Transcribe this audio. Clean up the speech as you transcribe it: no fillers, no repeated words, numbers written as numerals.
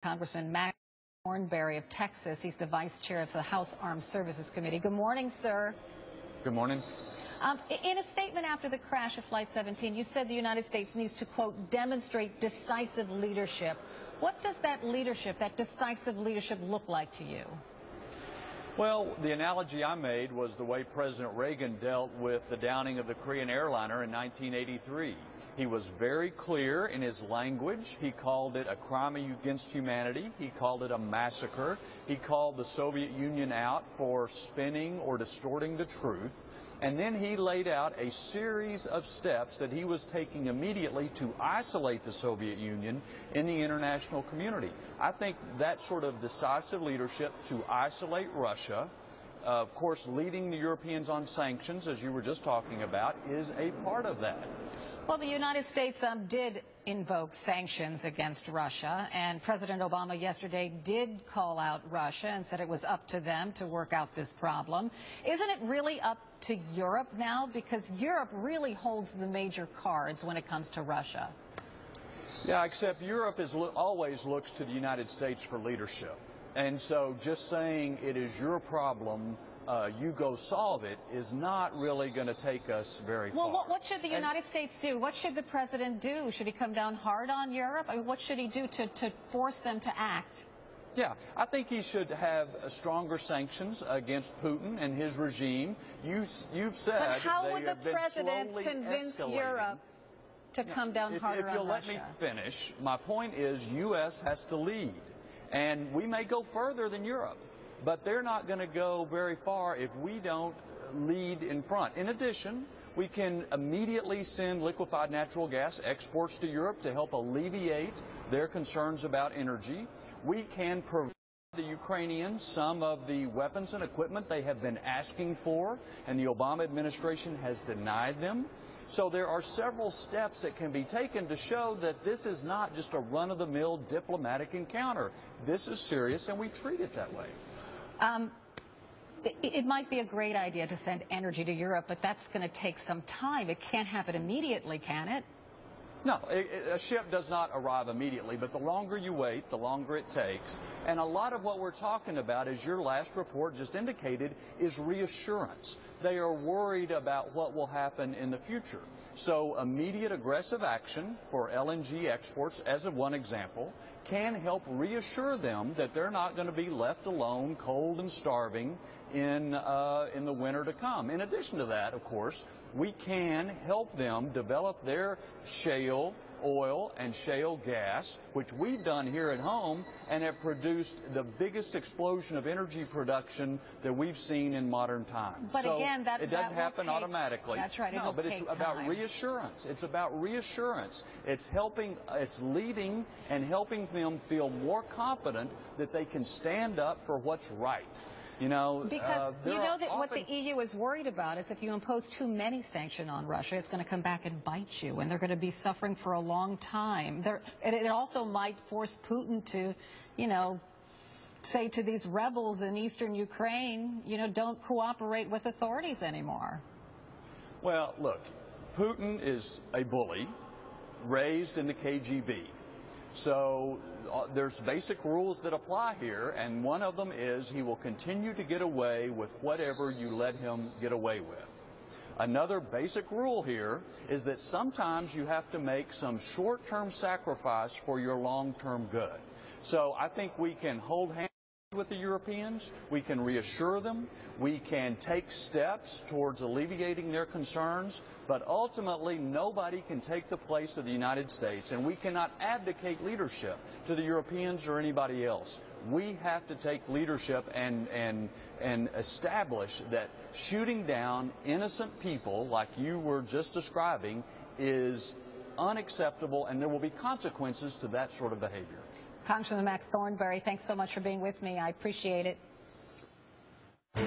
Congressman Thornberry of Texas. He's the vice chair of the House Armed Services Committee. Good morning, sir. Good morning. In a statement after the crash of Flight 17, you said the United States needs to, quote, demonstrate decisive leadership. What does that leadership, that decisive leadership, look like to you? Well, the analogy I made was the way President Reagan dealt with the downing of the Korean airliner in 1983. He was very clear in his language. He called it a crime against humanity. He called it a massacre. He called the Soviet Union out for spinning or distorting the truth. And then he laid out a series of steps that he was taking immediately to isolate the Soviet Union in the international community. I think that sort of decisive leadership to isolate Russia, of course leading the Europeans on sanctions, as you were just talking about, is a part of that. Well, the United States did invoke sanctions against Russia, and President Obama yesterday did call out Russia and said it was up to them to work out this problem. Isn't it really up to Europe now? Because Europe really holds the major cards when it comes to Russia. Yeah, except Europe always looks to the United States for leadership. And so just saying it is your problem, you go solve it, is not really going to take us very far. Well, what should the United States do? What should the president do? Should he come down hard on Europe? I mean, what should he do to force them to act? Yeah, I think he should have stronger sanctions against Putin and his regime. You've said but how they would the have been president slowly convince escalating. Europe to come down harder If you'll on let Russia? me finish, my point is U.S. has to lead. And we may go further than Europe, but they're not going to go very far if we don't lead in front. In addition, we can immediately send liquefied natural gas exports to Europe to help alleviate their concerns about energy. We can provide the Ukrainians some of the weapons and equipment they have been asking for, and the Obama administration has denied them. So there are several steps that can be taken to show that this is not just a run-of-the-mill diplomatic encounter. This is serious, and we treat it that way. It might be a great idea to send energy to Europe, but that's going to take some time. It can't happen immediately, can it? No, a ship does not arrive immediately, but the longer you wait, the longer it takes. And a lot of what we're talking about, as your last report just indicated, is reassurance. They are worried about what will happen in the future. So immediate aggressive action for LNG exports, as one example, can help reassure them that they're not going to be left alone, cold and starving in the winter to come. In addition to that, of course, we can help them develop their shale oil and shale gas, which we've done here at home, and have produced the biggest explosion of energy production that we've seen in modern times. But so again, it doesn't happen automatically. That's right. No, but it's about reassurance. It's about reassurance. It's helping, it's leading and helping them feel more confident that they can stand up for what's right. You know, because you know that what the EU is worried about is if you impose too many sanctions on Russia, it's going to come back and bite you, and they're going to be suffering for a long time. It also might force Putin to, you know, say to these rebels in eastern Ukraine, you know, don't cooperate with authorities anymore. Well, look, Putin is a bully raised in the KGB. So there's basic rules that apply here, and one of them is he will continue to get away with whatever you let him get away with. Another basic rule here is that sometimes you have to make some short-term sacrifice for your long-term good. So I think we can hold hands with the Europeans, we can reassure them, we can take steps towards alleviating their concerns, but ultimately nobody can take the place of the United States, and we cannot abdicate leadership to the Europeans or anybody else. We have to take leadership and establish that shooting down innocent people, like you were just describing, is unacceptable, and there will be consequences to that sort of behavior. Congressman Thornberry, thanks so much for being with me. I appreciate it.